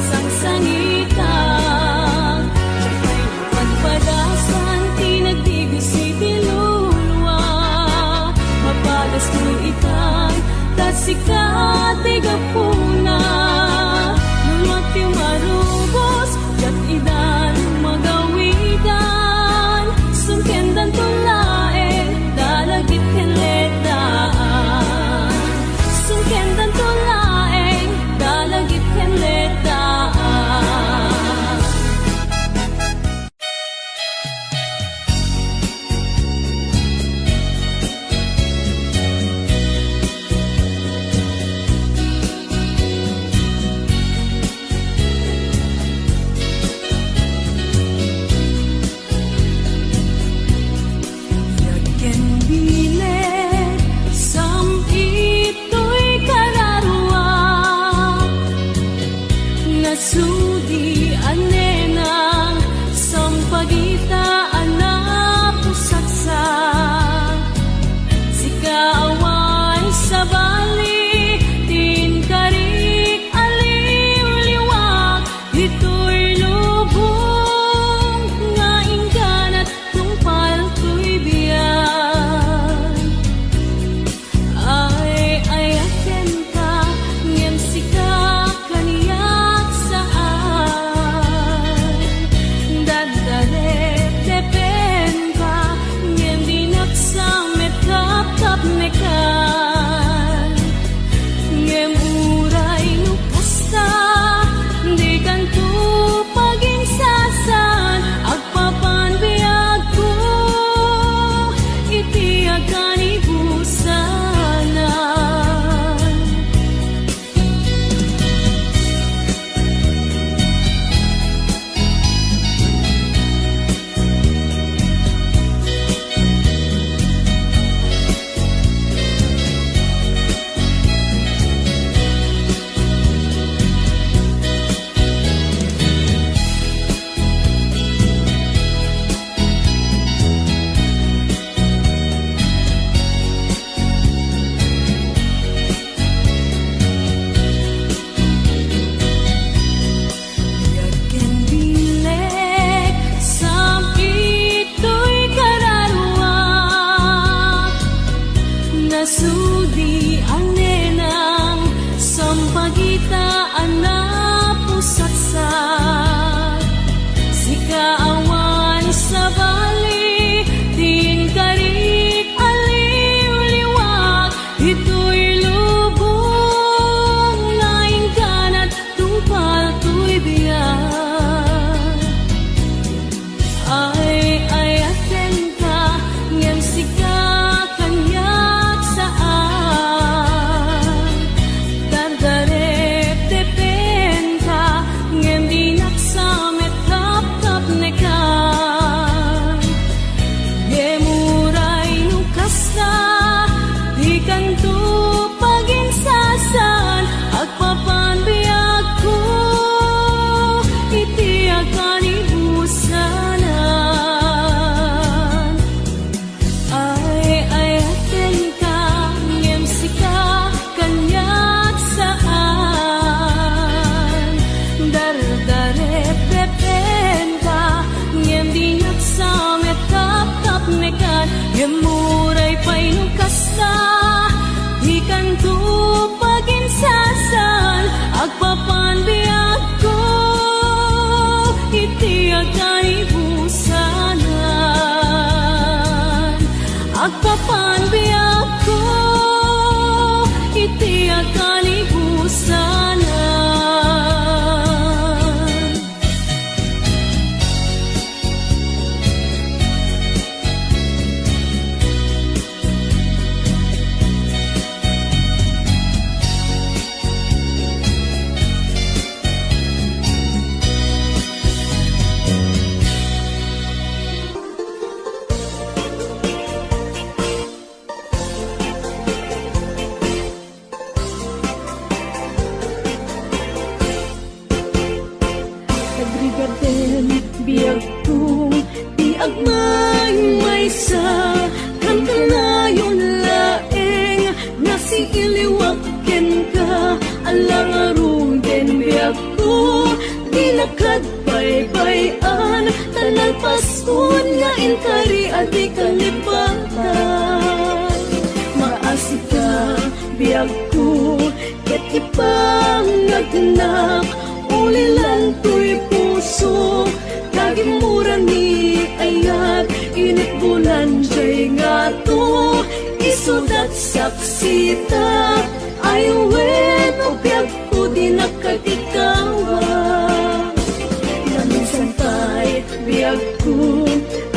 sang sangitan. Siya'y pagpadasan, tinagdigo si tiluluwa. Mapadas ko'y itan, tasikat igapuna. Lulot yung marubos, kat idan magawidan. Sungkendan tulae, dalagit kenledaan. Sungkendan tulae, dalagit kenledaan. Yaken bilet, sampito'y kararwa. Nasudi anenang, sampagitaan na pusaksak. Sikaawan sa bali, tinkarik aliw-liwak. Ito'y lubong, nga ingganat tungpal ko'y biyan. Ay ayaken ka, ngem sika kaniyak saan. Dadaret depen ka, ngem dinaksamet kap-kap nekan. Ngem uray nukasta, di kanto paginsasan. Agpapan biyag ko, itiyagan ibusanan. Yaken bilet, sampito'y kararwa. Nasudi anenang, sampagitaan na pusaksak. Sikaawan sa bali, tinkarik aliw-liwak. Ito'y lubong, nga ingganat tungpal ko'y biyan. Ay ayaken ka, ngem sika kanyak saan. Dardaret depen ka, ngem dinaksamet kap-kap nekan. Gemuray nukasta, di kanto paginsasan. Agpapan biyag ko, itiyagan ibusanan. Ay ayaken ka, ngem sika kanyak saan. Dardaret depen ka, ngem dinaksamet kap-kap nekan. Gemuray pa'y nukasta, di kanto paginsasan. Agpapan biyag ko, itiyagan ibusanan. Agpapan biyag ko, itiyagan ibusanan. Nagrigaden, biyag kong iagmay may sa kantanayon laeng nasi iliwaken ka alang arong den biyag ko Paskon nga inkari adi kalipatan. Maasika biyag ko ket ipangagnak ulilan to'y puso kagimuran ni ayat init bulan jay nga to isudat saksita aywen o biyag ko di nakatikawa naminsan tay biyag ko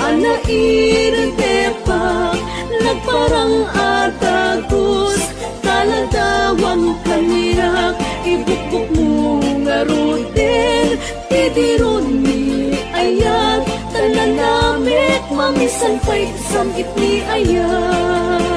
anairtepak nagparang atagos taladawang kaniyak ibukbuk mo nga rutin tidiron ni ayat tananamit mamisan pa'y samit ni ayat.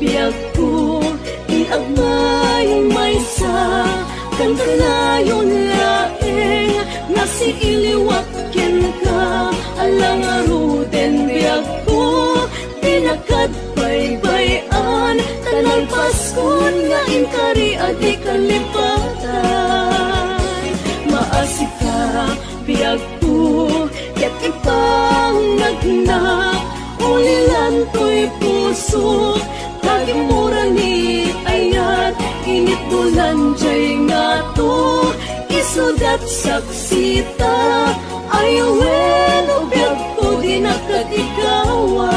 Biyag ko, iagmayong maysa kan kanayon laeng nasi iliwakyan ka alang aruden biyag ko tinakad baybayan tanang paskon nga inkari adi kalipatan maasika biyag ko ket ipangagnak ulilan to'y puso kagimuran ni ayat init bulan jay nga to isudat saksita ayawen o biyag ko di nakatikawa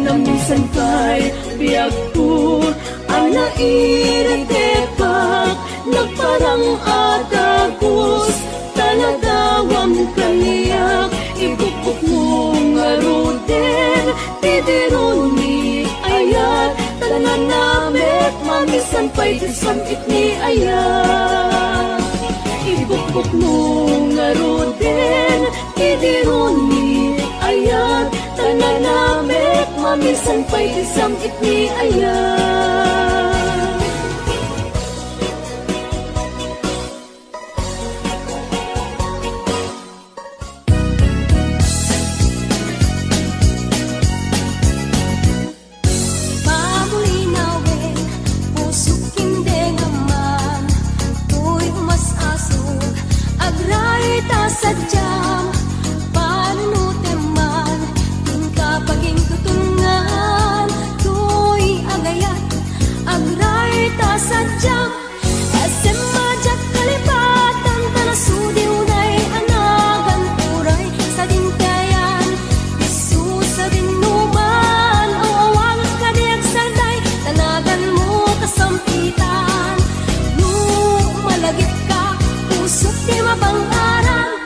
naminsan kay biyag ko anairtepak nagparang atagos taladawam kaniyak ibukbuk mo nga ruten tidiron ni ayat tanan namit mamisan pa'y samit ni ayat ibukbuk mo nga ruten tidiron ni ayat tanan namit mamisan pa'y samit ni ayat. Sadyang panunuteman tingka paging tutungan tuy agayat agray ta sadyang asem majak kalipatan tanasudi unay anagan uray sa dintayan isu sa dinuman o awang kadiag sanday tanagan mo kasampitan no malagit ka pusok di mapang-aral.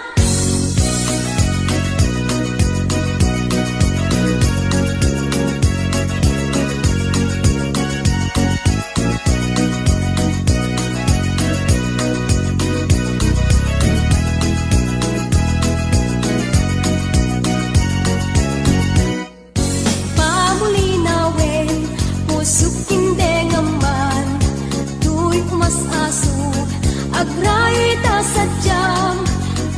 Agray ta sadyang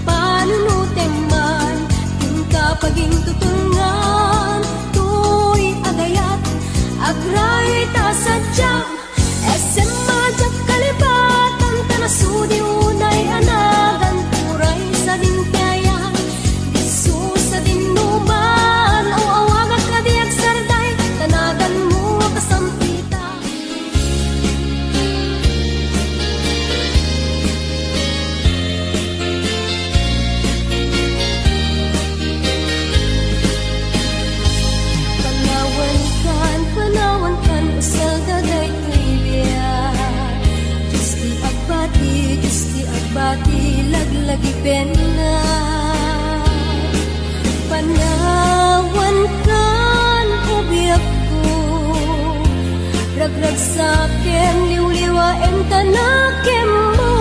panunuteman tingka paging tutungan tuy agayat agray ta sadyang esem majak kalipatan tanasudi unay anagan turay sa dintayan disu sa dinuman o awagak kadiag sarday tanagan mo kasampitan. Panawan kan usal daday tuibiyat Diyos di agbati laglagi pena Panawan kan ubiyak ko ragrag saken liwliwaen tanakem mo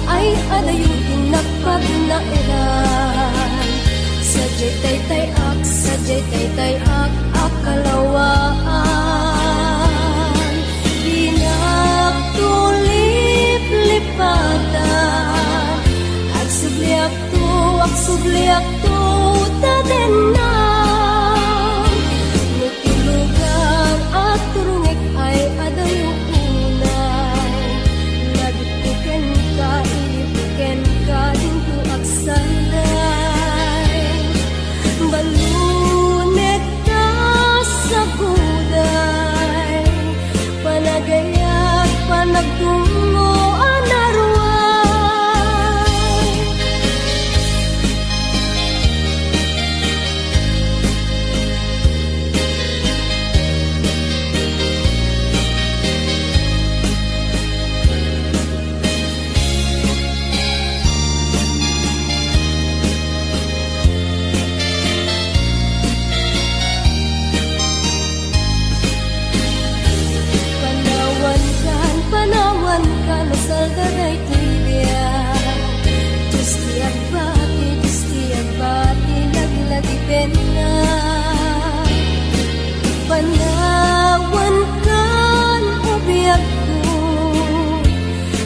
ay adayo tinakpag na eran sadyay tay-tay ak sa sadyay taytay akalawaan. Dinagtulip lipatan, agsubliak to taden na. Nutilugar at turungik ay adayong unay. Lagipuken ka, ilipuken ka, dinto agsanday. Balunet ka sa kuday, panagayat, panagtungo, anarway. Panawan ka, masaldaray tibiyan. Diyos ti agbati, laglagi pena. Panawan ka, ubiyak ko,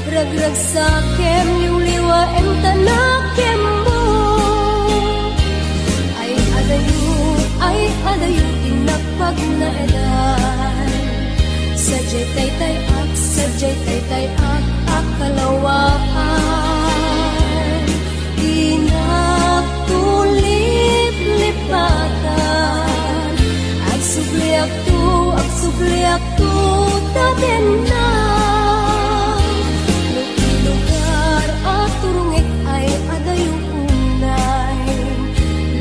ragrag sakem, liwliwaen tanakem mo. Ay adayo, tinapag na edan. Sadyay taytay akalawaan. Dinagtulip lipatan, agsubliak to taden na. Lugar at turungik ay adayong unay.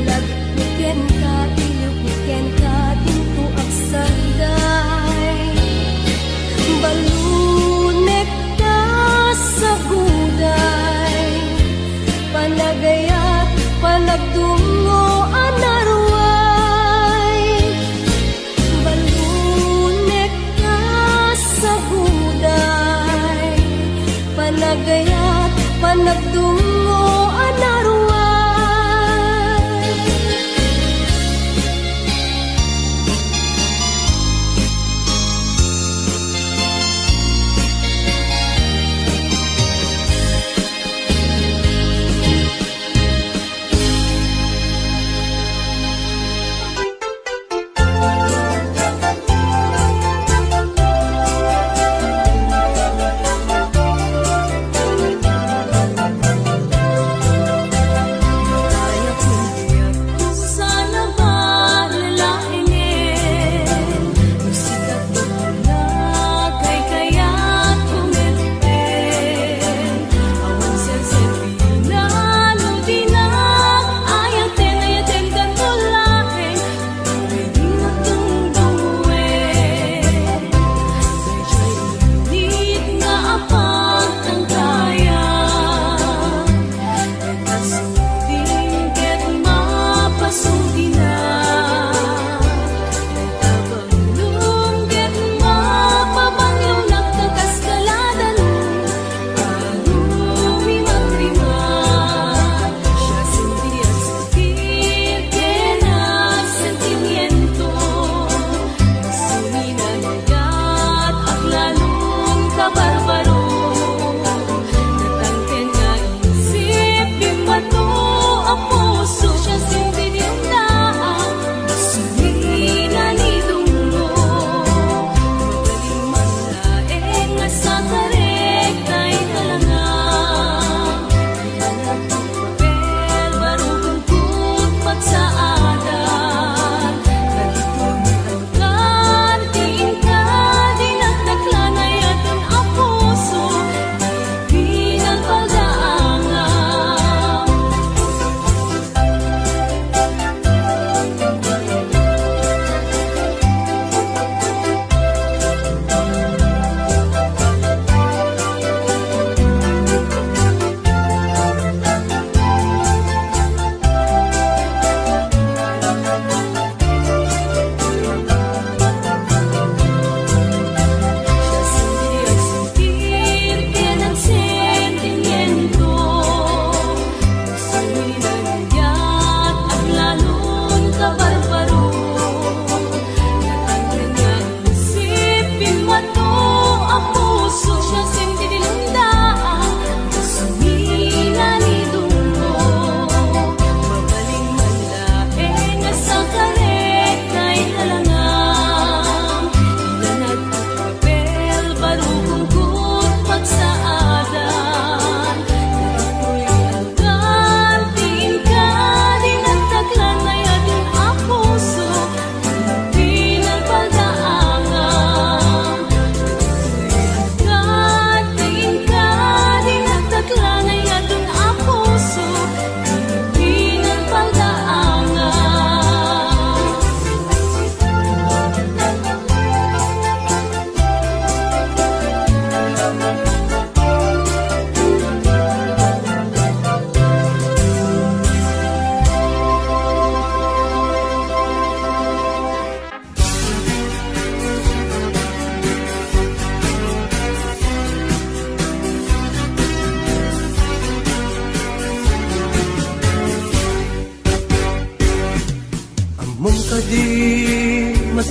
Lagpuken ka, ilipuken ka, dinto agsanday. Balune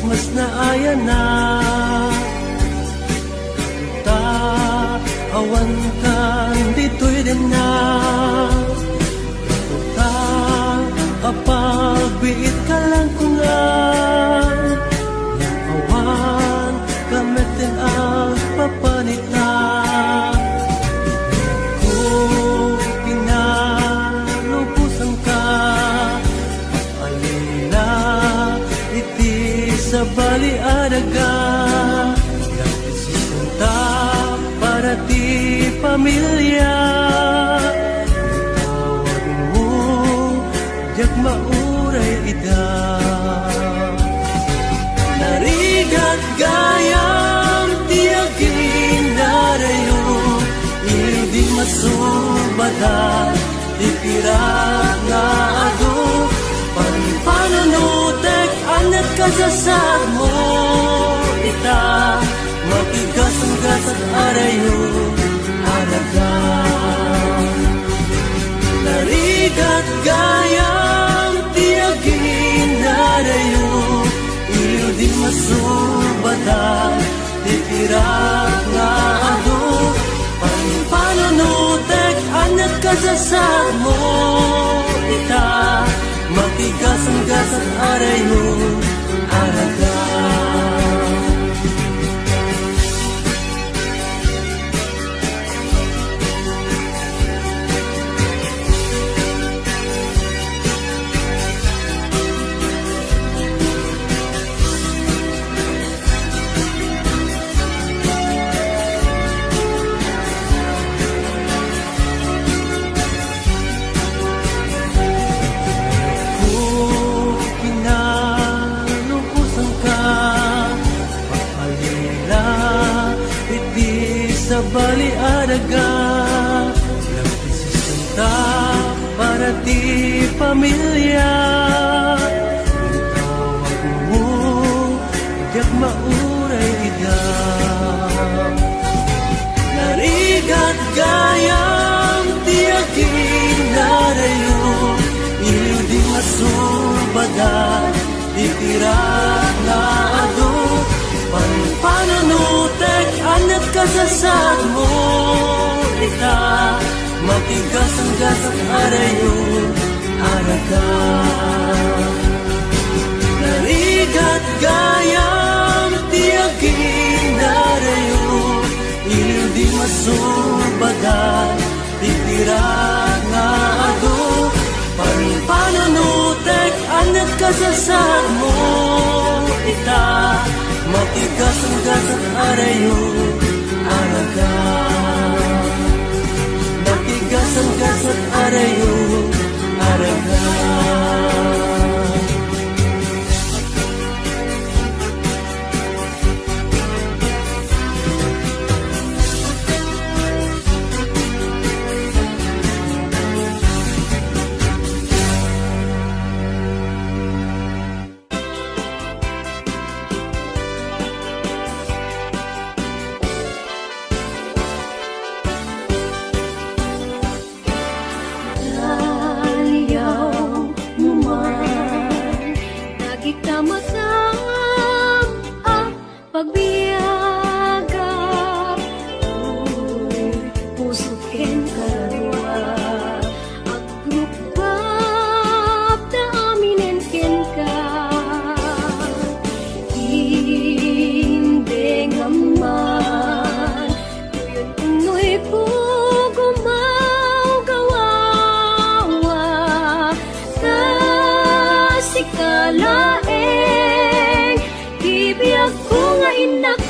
mas na ayan na ta awan kan dito'y din na ta kapag biit ka lang kungan yang awan kamitin ang papanita kung pinalupusan ka alila iti sa baliadaga nagsisinta para ti pamilya tawag mo jak mauray ida narigat gayam tiagin narayo hindi masubadan ipirat na ado Panunutek anak kasasad mo ita matigas ang gasat arayo alaga narigat gayam tiagin narayo iyo di masubatan tipirat nga ado panunutek anak kasasad mo ita matigas ang gasat arayo alaga sa baliadaga nagsisinta para ti pamilya tawag mo jak mauray ida narigat gayam tiagin narayo iyo di masubadan ipirat na ado Panunutek anak kasasad mo ita matigas ang gasat arayo alaga narigat gayam tiagin narayo iyo di masubadan ipirat nga ado panunutek anak kasasad mo ita matigas ang gasat arayo alaga matigas ang gasat arayo alaga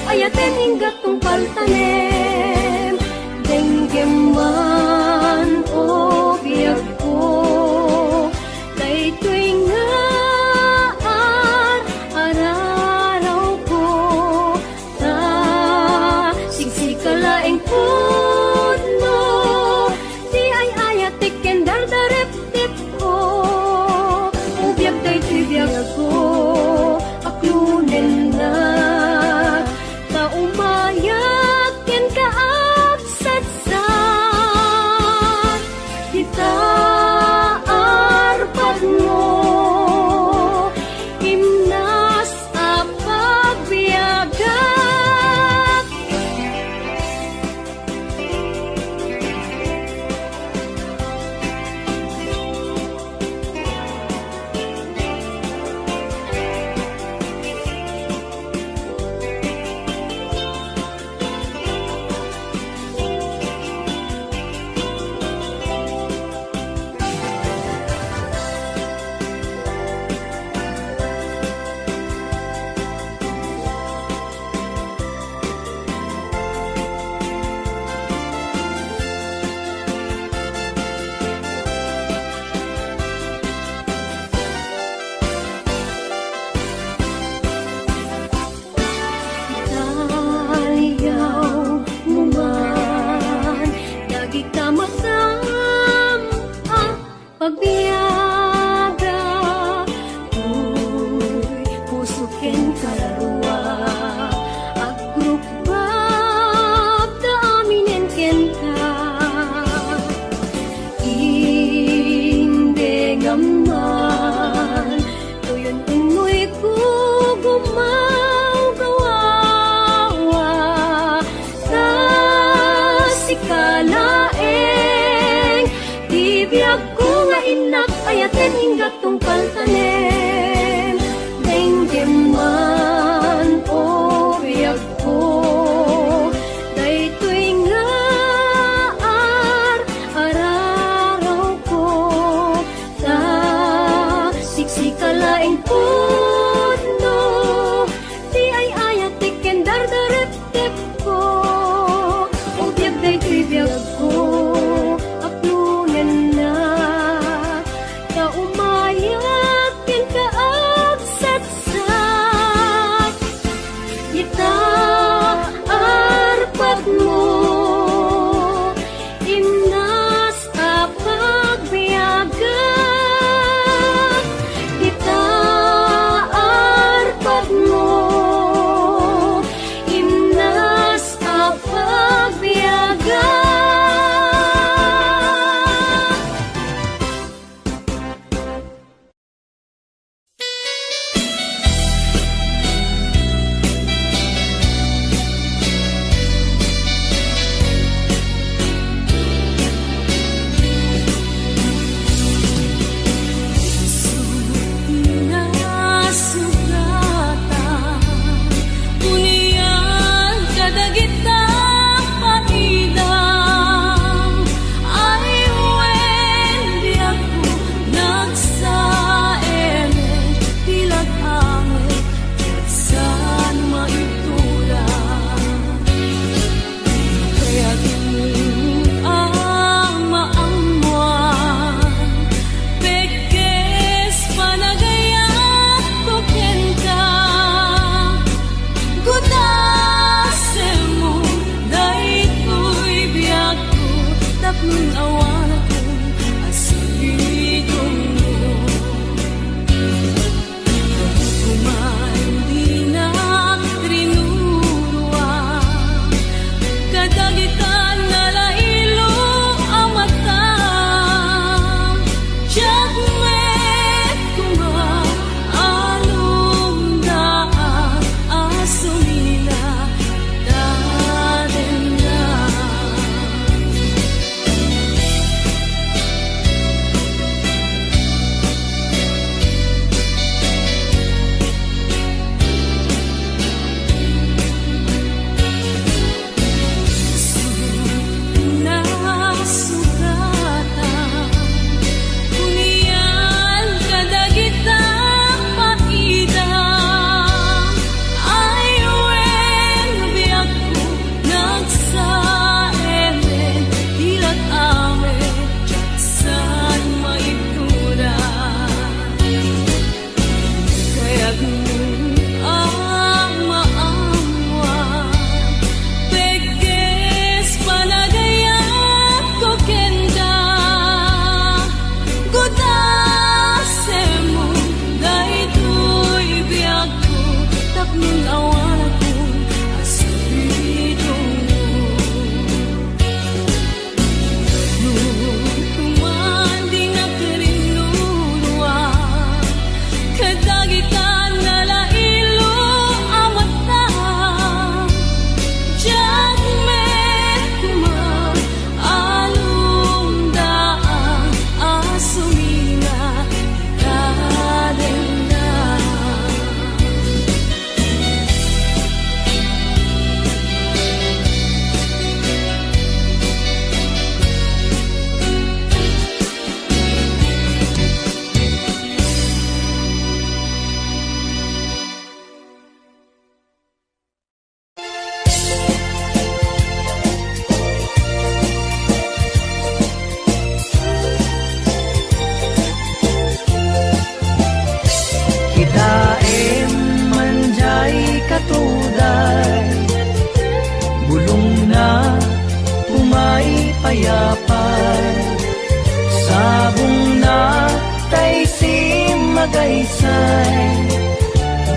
ayaten hingga tungkal tanem denggeman o biag ko tay tuingaan araraw ko ta sigsikalaeng puno di ay ayatek ken dardarep tip ko ubiag tay tuibiag ko aklunen na umayak ken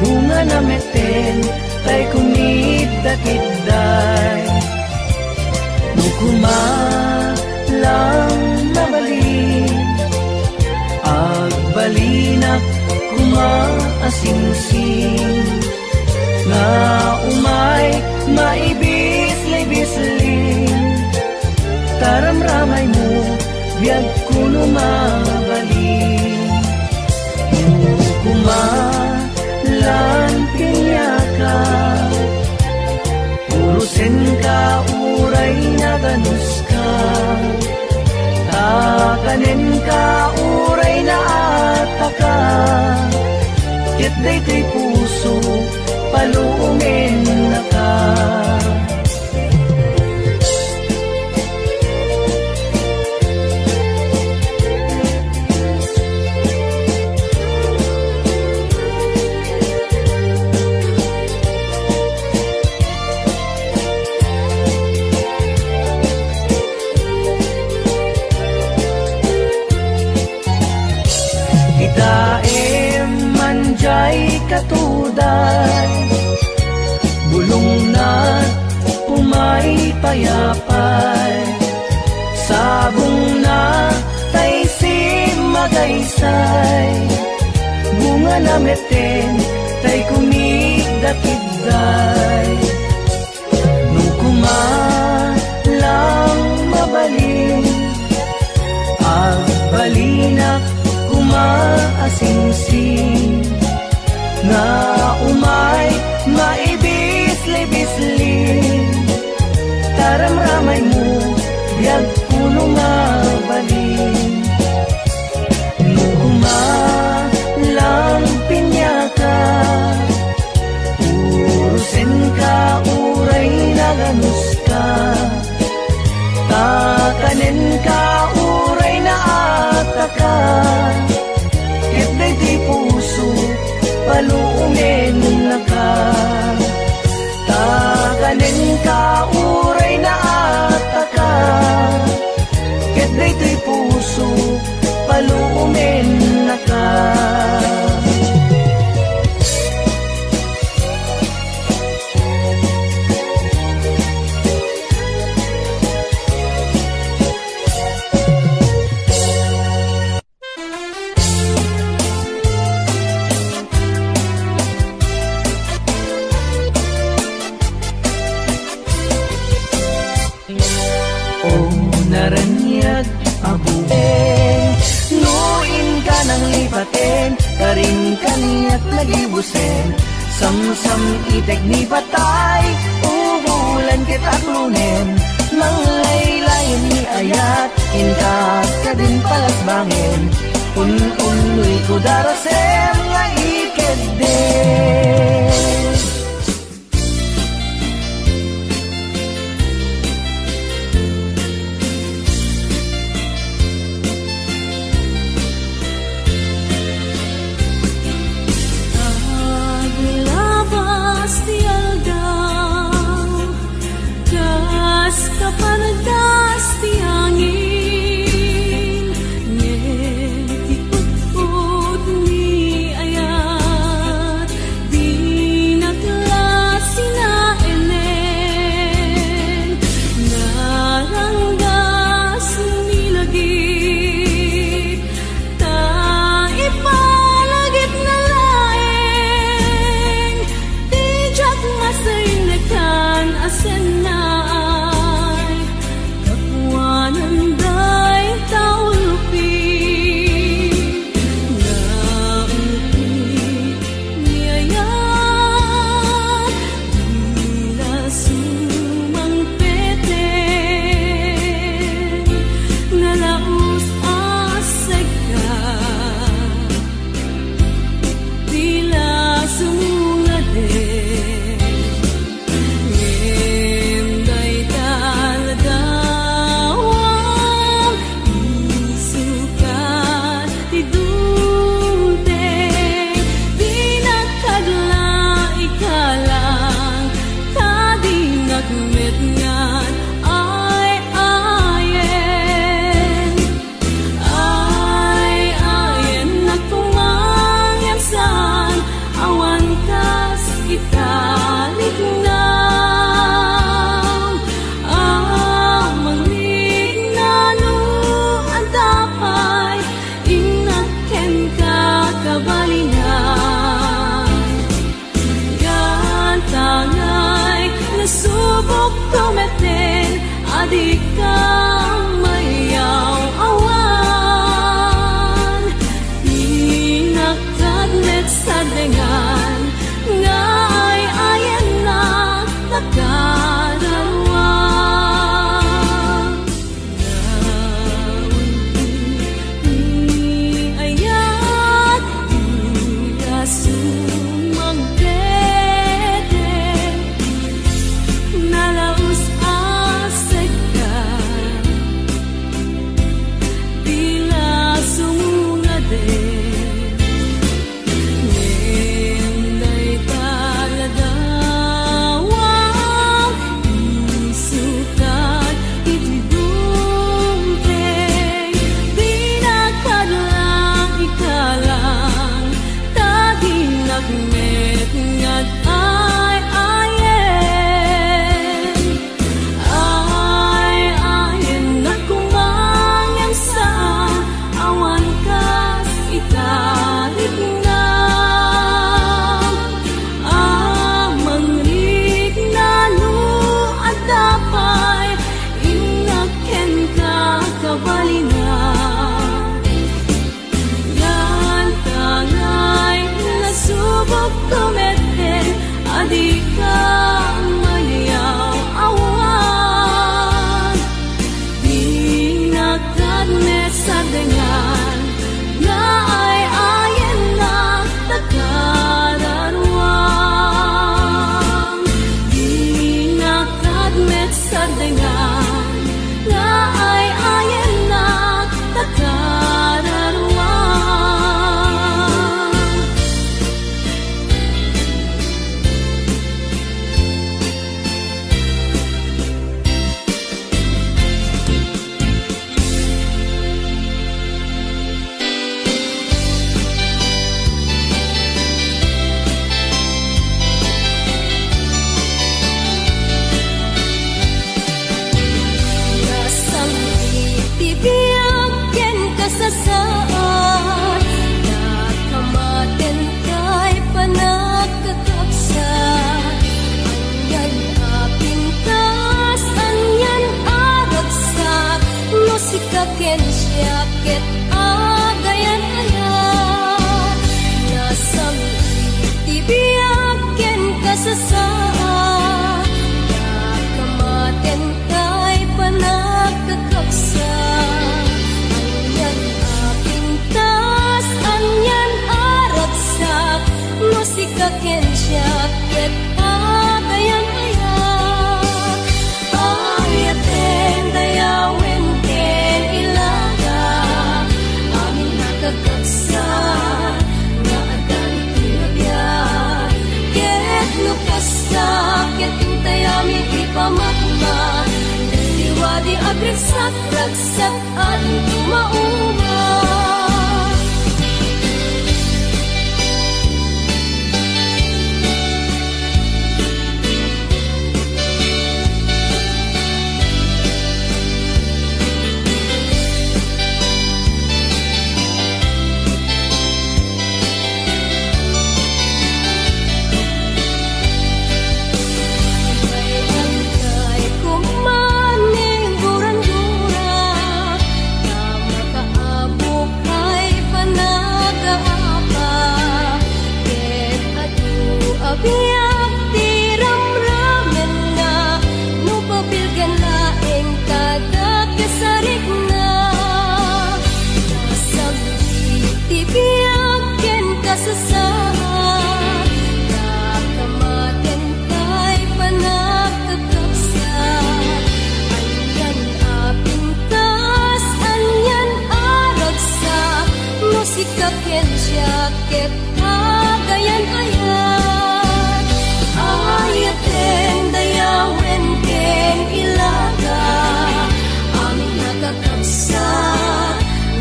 bunga na meten, tay kumit dakitday. Nukuma lang nabalin, agbalinak kumaasingsing, nga umay maibis-libisling, taramramay mo, biyag kuno mabalin. Kumalan pinyaka, urusin ka, uray na ganus ka, takanin ka, uray na ataka, kit daytoy puso, paluungin na ka. Itaem manjay katuday, bulong na pumay payapay, sabong na tay simagaysay, bunga na meten tay kumigdakidday. Nung kumalang mabalin, agbalinak kumaasingsing, nga umay maibis-libisling, taramramay mo, biyag kuno nga balin. Nung kumalang pinyaka, urusin ka, uray na ganus ka, takanin ka, uray na ataka, di puso, paluungin na ka, takanin ka, uray na ataka, ket daytoy puso, paluungin na ka. Naranyag abubeng, nuin ka ng lipaten, karing kaniyak nagibusen, samsam itek ni patay, uhulan kita klunen, nang laylayan ni ayat, inka ka din palasbangin, un-unoy ko darasem nga ikedden. Kapanagas ti angin, ngeti put-put ni ayat, di italig na amang lignano at dapay inaken kakabalinan yan tangay nasubok tumeten adik kang mayaw awan pinakadnet sa dengan nga ay ayan na nagkarawan ni ayat kasumang tete nalaus asek ka bila sumungade nenday taladawang isukat itibungteng binakadlang ikalang taginagmet ngat ay ayen na kumangyang sa awan kas italig na amang rignano at dapay inaken kakabalinan yan tangay nasubok tumeten adik kang mayaw awan pinakadnet sa dengan nga ay ayan na nagkararuan pinakadnet sa dengan nga ay ayan na nagkararuan Nasang itibiyagyan ka sa saan nakamaten kay panagkakapsa anyan apintas anyan aragsak no sikaken siyakit agayan ayan nasang itibiyagyan ka sa saan nakamaten kay panagkakapsa anyan apintas anyan aragsak no sikaken siyakit agayan ayan ayaten dayawin ken ilaga amin nakakapsa nga adan tinabyan ket no kasakit intay amin ipamakma liwadi agresak ragsak at tumauma may angkay kumaning gurang-gura na makaabok kay panagaapa ket adu abiyag tiramramen na no pabilgan laeng kada kasarik na nasang itibiyagyan ka sa saan nakamaten kay panagkakapsa anyan apintas anyan aragsak no sikaken siyakit agayan ayan ayaten dayawin ken ilaga amin nakakapsa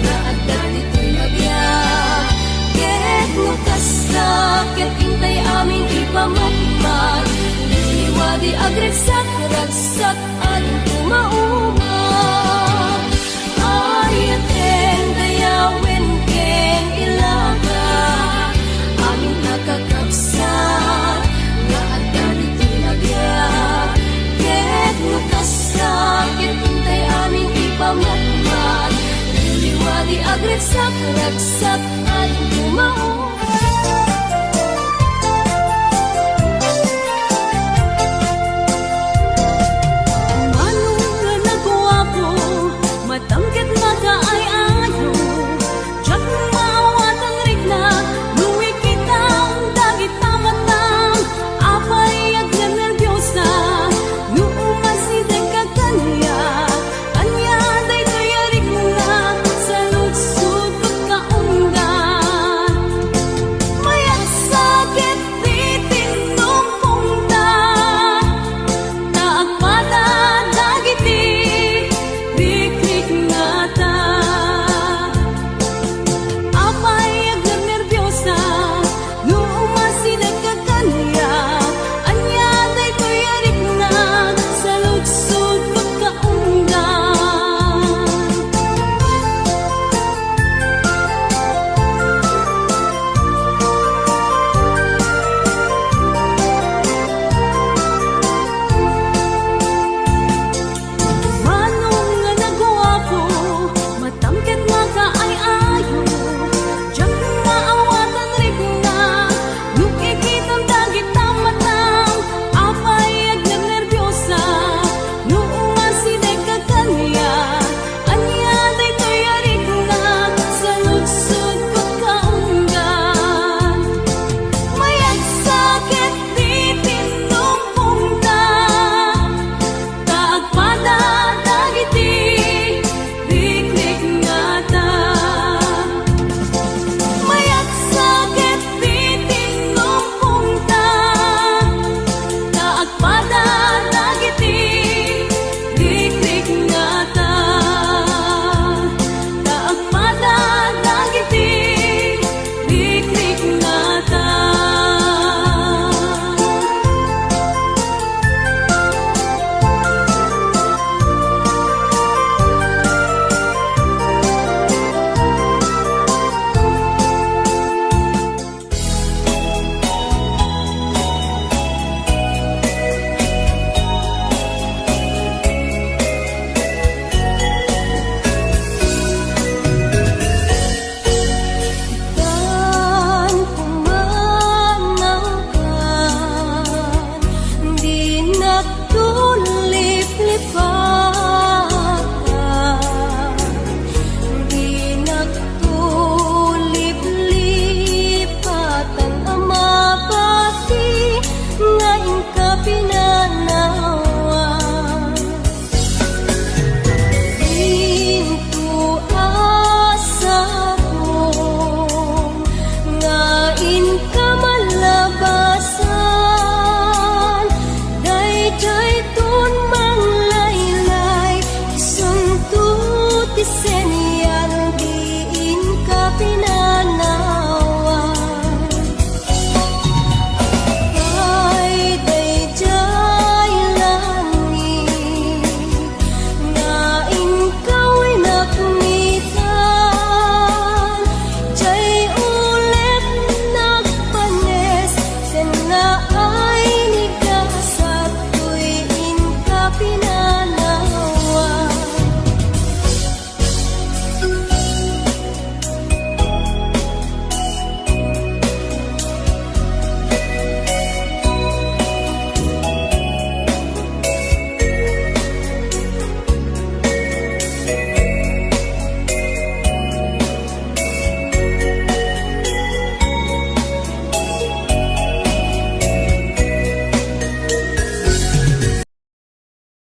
nga adan ito'y abiyag ket no kasta ragsak at kumauma. Ayaten dayawin ken ilaga, aming nakakabsat nga adda dito nagya. Ket nakasakit intay aming ipamatmat, liwadi agragsak at kumauma.